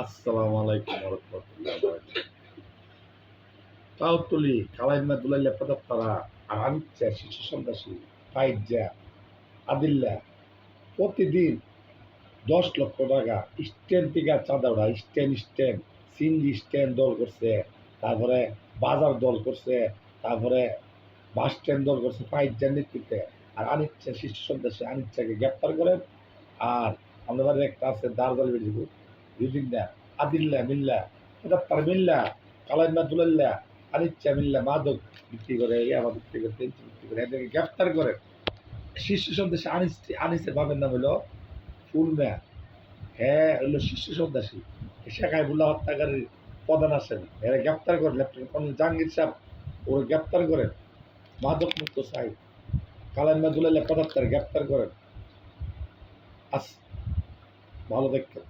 আসসালামু আলাইকুম রহমতুল্লাহ বারাকাতুহু। তাওতুলি কালাইমা দুলাইলা পদাত্তারা আর আনিচ্ছা শিশু সন্ত্রাসী ফাইজা আদিল্লা প্রতিদিন 10 লক্ষ টাকা স্ট্যান্ড থেকে চাঁদা ওঠা স্ট্যান্ড সিএনজি স্ট্যান্ড দল করছে, তারপরে বাজার দল করছে, তারপরে বাস স্ট্যান্ড দল করছে ফাইজার নেতৃত্বে। আর আনিচ্ছা শিশু সন্ত্রাসী আনিচ্ছাকে গ্রেপ্তার করেন। আর আমাদের বাড়ির একটা আছে দারজাল বেরিয়ে ইউজিংদা আদিল্লা মিল্লা পদাত্তার মিল্লা কালাইমা দুলাল্লা আনিচ্ছা মিল্লা মাদক বিক্রি করে ইয়াবা বিক্রি করে পেন্সি বিক্রি করে এদেরকে গ্রেপ্তার করে। শীর্ষ সন্ত্রাসী আনিসের বাপের নাম হলো ফুলম্যা। হ্যাঁ হলো শীর্ষ সন্ত্রাসী শেখ হাসিবুল্লাহ হত্যাকারীর প্রধান আছেন, এরা গ্রেপ্তার করেন। লেফটেন্যান্ট কর্নেল জাহাঙ্গীর সাহেব ওরা গ্রেপ্তার করেন। মাদক মুক্ত সাহেব কালাইমা দুলাল্লা পদাত্তার গ্রেপ্তার করেন। আস ভালো দেখতেন।